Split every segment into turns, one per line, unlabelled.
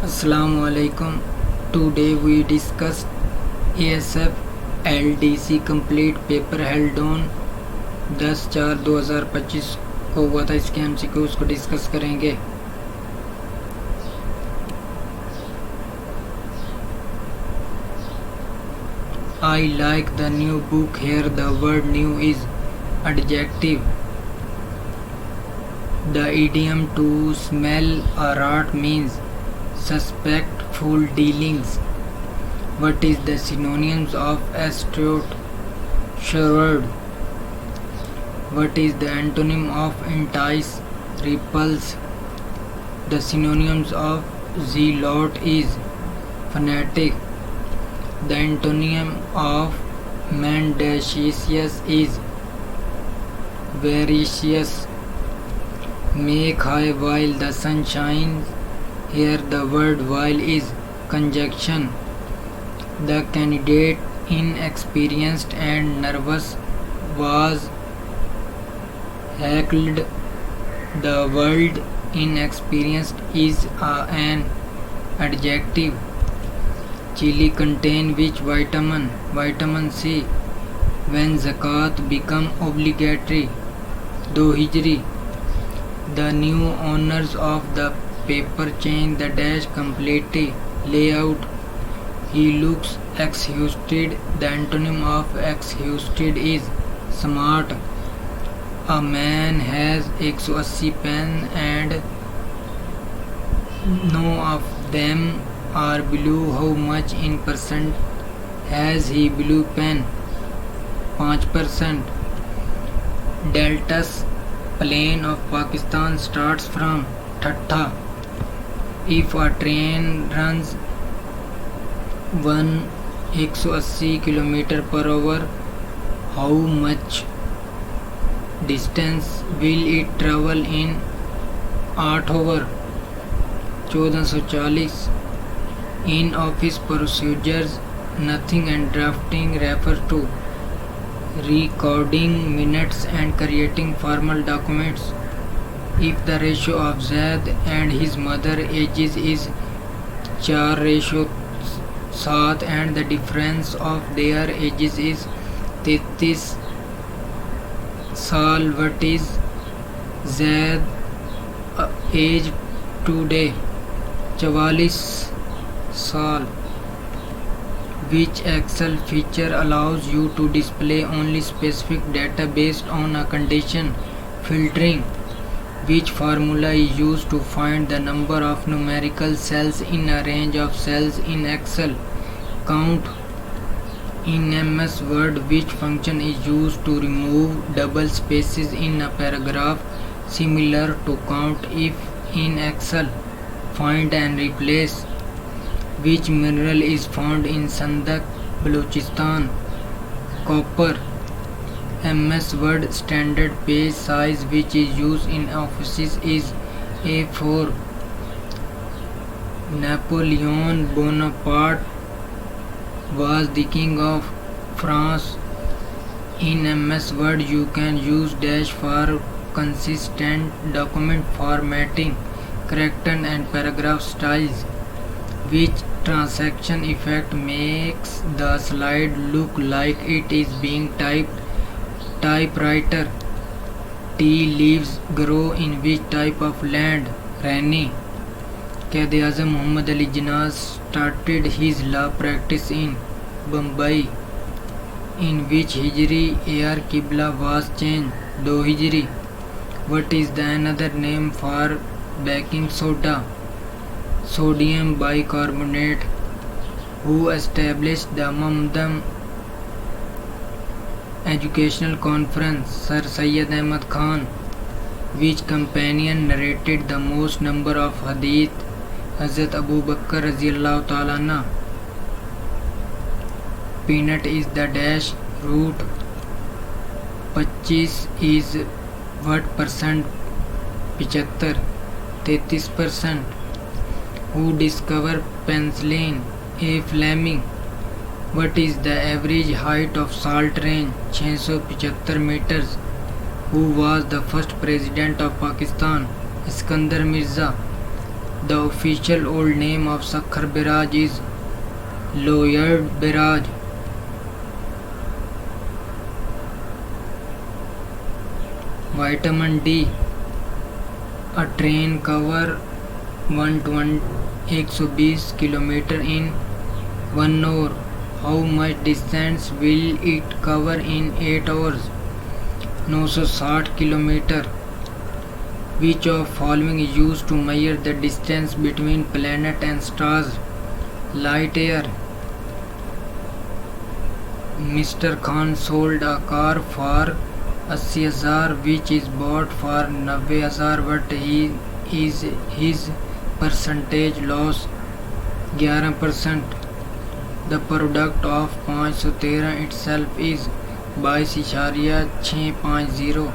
Assalamu alaikum. Today we discuss ASF LDC complete paper held on 10/4/2025 को हुआ था। इसके MCQ उसको डिस्कस करेंगे। I like the new book. Here the word new is adjective. The idiom to smell a rat means suspectful dealings. What is the synonyms of astute? Shrewd. What is the antonym of entice? Repulse. The synonyms of zealot is fanatic. The antonym of mendacious is avaricious. Make high while the sun shines. Here the word while is conjunction. The candidate, inexperienced and nervous, was heckled. The word inexperienced is an adjective. Chili contain which vitamin? Vitamin C. When zakat become obligatory? 2 Hijri. The new owners of the paper change the dash completely. Layout. He looks exhausted. The antonym of exhausted is smart. A man has 180 pens and none of them are blue. How much in percent has he blue pen? 5%. Delta's plane of Pakistan starts from Thatta. If a train runs 180 km/h, how much distance will it travel in 8 hours? 1440. In office procedures, nothing and drafting refer to recording minutes and creating formal documents. If the ratio of Zaid and his mother ages is 4:7 and the difference of their ages is 33 साल, what is Zaid age today? 44 साल. Which Excel feature allows you to display only specific data based on a condition? Filtering. Which formula is used to find the number of numerical cells in a range of cells in Excel? Count. In MS Word, which function is used to remove double spaces in a paragraph, similar to count if in Excel? Find and replace. Which mineral is found in Sandak, Balochistan? Copper. MS Word standard page size which is used in offices is A4. Napoleon Bonaparte was the king of France. In MS Word you can use dash for consistent document formatting, character and paragraph styles. Which transaction effect makes the slide look like it is being typed? Typewriter. Tea leaves grow in which type of land? Rainy. Quaid-e-Azam Muhammad Ali Jinnah started his law practice in Bombay. In which Hijri air Qibla was changed? 2 Hijri. What is the another name for baking soda? Sodium bicarbonate. Who established the Mamdam Educational Conference? Sir Syed Ahmad Khan. Which companion narrated the most number of hadith? Hazrat Abu Bakr Radiyallahu Ta'ala anhu. Peanut is the dash root. 25 is what percent? 75. 33%. Who discovered penicillin? A. Fleming. What is the average height of Salt Range? 675 meters. Who was the first president of Pakistan? Iskandar Mirza. The official old name of Sakhar Barrage is Loyard Barrage. Vitamin D. A train cover 120 km in 1 hour. How much distance will it cover in 8 hours? 960 km. Which of following is used to measure the distance between planet and stars? Light year. Mr. Khan sold a car for 80,000 which is bought for 90,000. What is his percentage loss? 11%. The product of 513 itself is 22.650.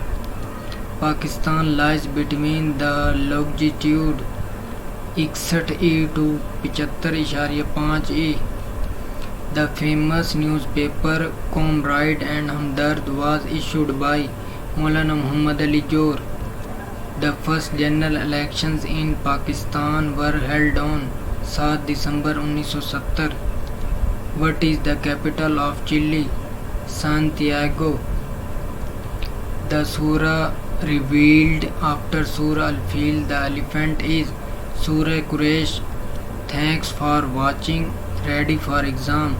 Pakistan lies between the longitude 61E to 75.5E. The famous newspaper Comrade and Hamdard was issued by Maulana Muhammad Ali Jor. The first general elections in Pakistan were held on 7 December 1970. What is the capital of Chile? Santiago. The surah revealed after Surah Al-Fil, the elephant, is Surah Quraysh. Thanks for watching. Ready for exam.